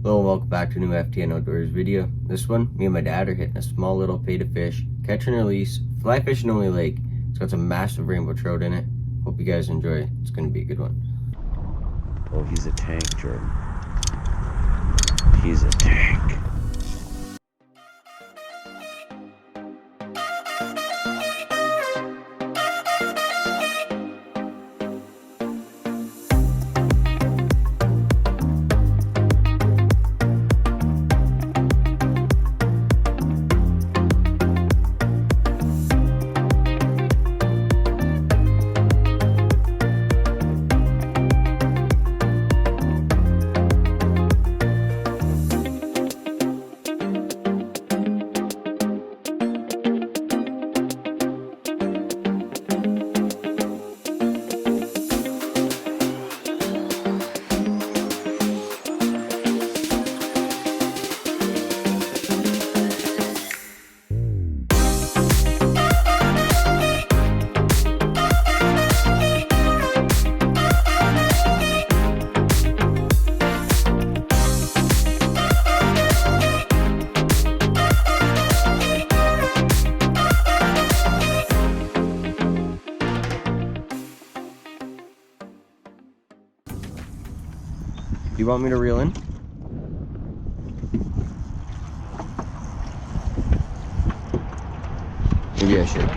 Hello and welcome back to a new FTN Outdoors video. This one, me and my dad are hitting a small little beta fish, catch and release, fly fishing only lake. It's got some massive rainbow trout in it. Hope you guys enjoy. It's going to be a good one. Oh, he's a tank, Jordan. He's a tank. Do you want me to reel in? Maybe I should.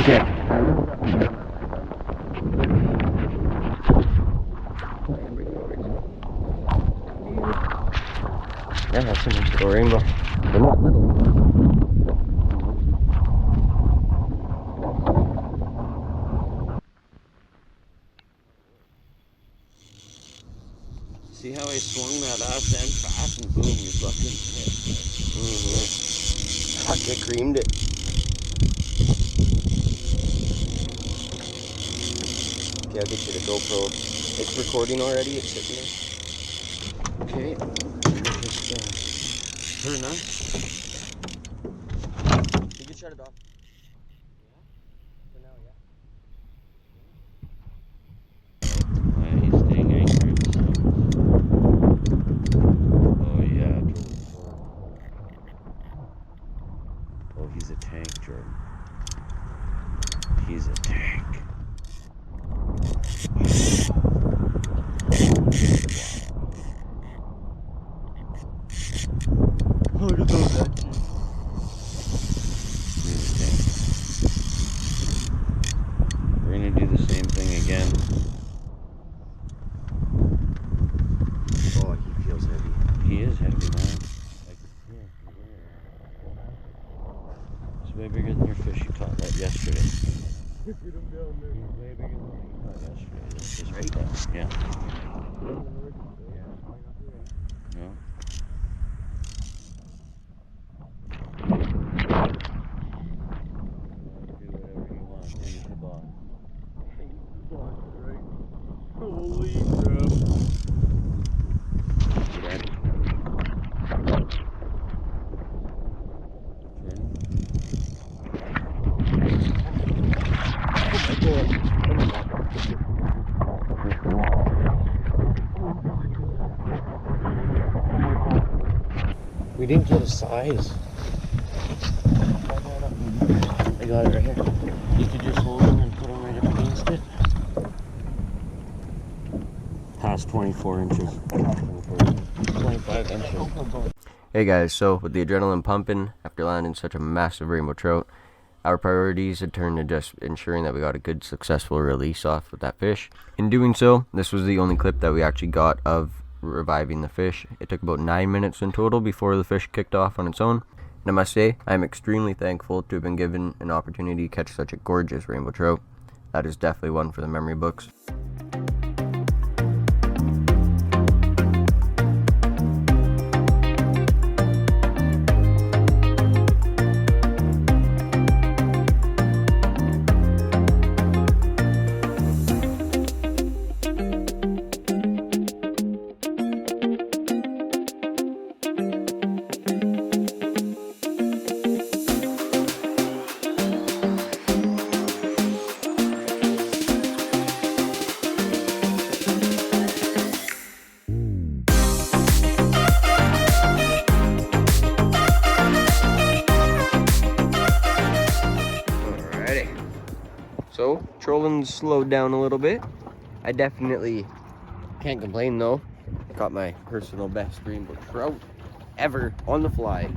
Yeah. Yeah, that's a nice little rainbow. They're not little. See how I swung that ass end fast and boom, you fucking hit. Fuck, I creamed it. Okay, I'll get you the GoPro. It's recording already, it's sitting there. Okay. Just turn on. You can shut it off. For now, yeah. Yeah, he's staying anchored, so. Oh yeah, Jordan. Oh, he's a tank, Jordan. He's a tank. Look at those edges. He's a tank. We're gonna do the same thing again. Oh, he feels heavy. He is heavy, man. It's way bigger than your fish you caught that yesterday. Look at him down there. He's way bigger than what you caught yesterday. This is Right? Yeah. No. Do whatever you want. Here's the box. Holy crap. Ready? We didn't get a size. I got it right here. You could just hold them and put them right up against it. Past 24 inches. 25 inches. Hey guys, so with the adrenaline pumping after landing such a massive rainbow trout, our priorities had turned to just ensuring that we got a good successful release off with that fish. In doing so, this was the only clip that we actually got of reviving the fish. It took about 9 minutes in total before the fish kicked off on its own. And I must say, I am extremely thankful to have been given an opportunity to catch such a gorgeous rainbow trout. That is definitely one for the memory books. Trolling's slowed down a little bit. I definitely can't complain though. Got my personal best rainbow trout ever on the fly.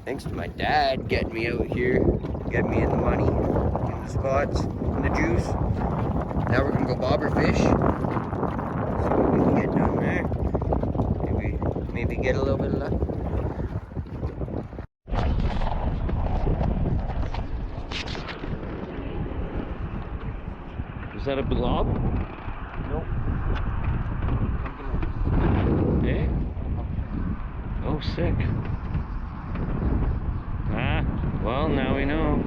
Thanks to my dad getting me out here, getting me in the money, in the spots, in the juice. Now we're gonna go bobber fish. See what we can get down there. Maybe get a little bit of luck. Is that a blob? Nope. Yeah. Oh, sick. Ah, well, now we know.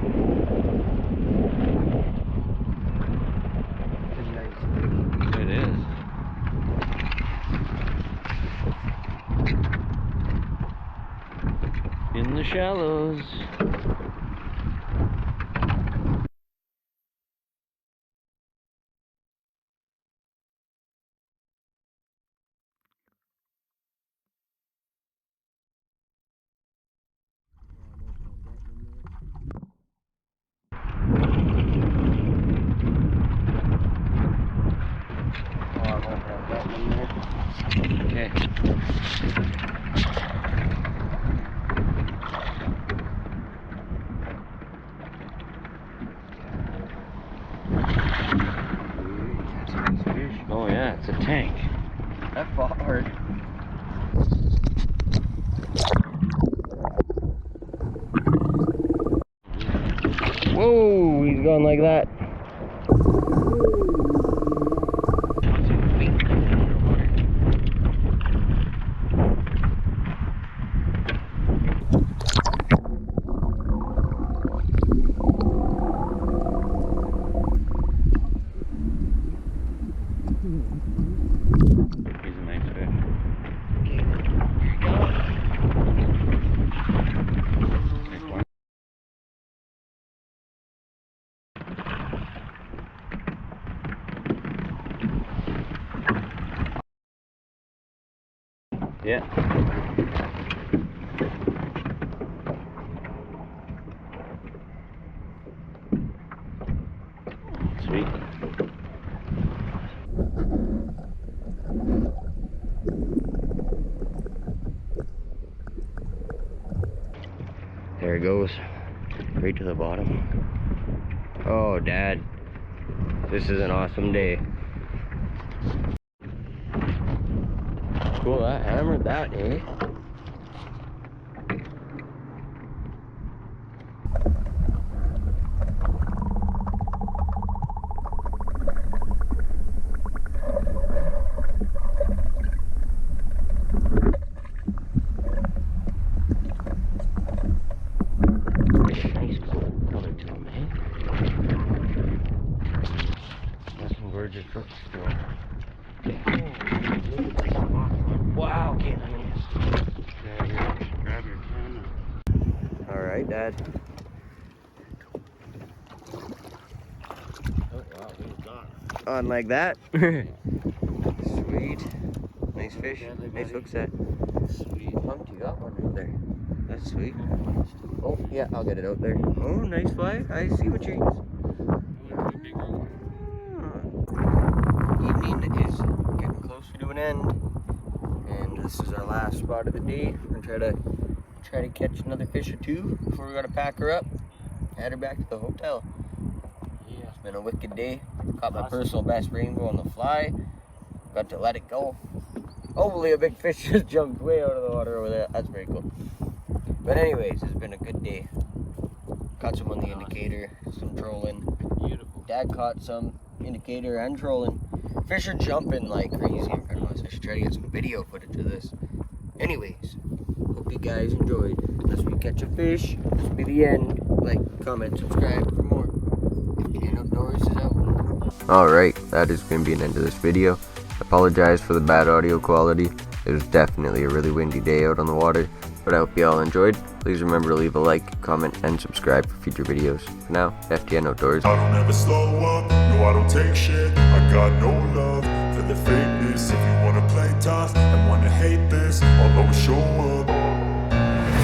It is. In the shallows. Okay. Oh yeah, it's a tank. That fought hard. Whoa, he's going like that. He's a nice fish. Nice one. Yeah. Sweet. There it goes. Right to the bottom. Oh, Dad. This is an awesome day. Cool, I hammered that, eh? Nice color to him, eh? That's some gorgeous brooks still. Wow, get on this. Grab your camera. Alright, Dad. Oh wow, he's gone. On like that. Sweet. Nice fish. Deadly, Nice buddy. hook set. Sweet. Pumped, you got one right there. That's sweet. Oh, yeah, I'll get it out there. Oh, nice fly. I see what you're... Evening is getting closer to an end. And this is our last spot of the day. We're gonna try to catch another fish or two before we gotta pack her up. Head her back to the hotel. Yeah. It's been a wicked day. Caught my personal best rainbow on the fly. Got to let it go. Hopefully a big fish just jumped way out of the water over there. That's very cool. But anyways, it's been a good day. Caught some on the indicator, some trolling. Beautiful. Dad caught some indicator and trolling. Fish are jumping like crazy in front of us. I should try to get some video footage of this. Anyways, hope you guys enjoyed. Unless we catch a fish, this will be the end. Like, comment, subscribe for more. FTN Outdoors is out. Alright, that is going to be an end of this video. Apologize for the bad audio quality. It was definitely a really windy day out on the water, but I hope you all enjoyed. Please remember to leave a like, comment, and subscribe for future videos. For now, FTN Outdoors. I don't ever slow up, no I don't take shit. I got no love for the fakeness. If you wanna play tough and wanna hate this, I'll always show up.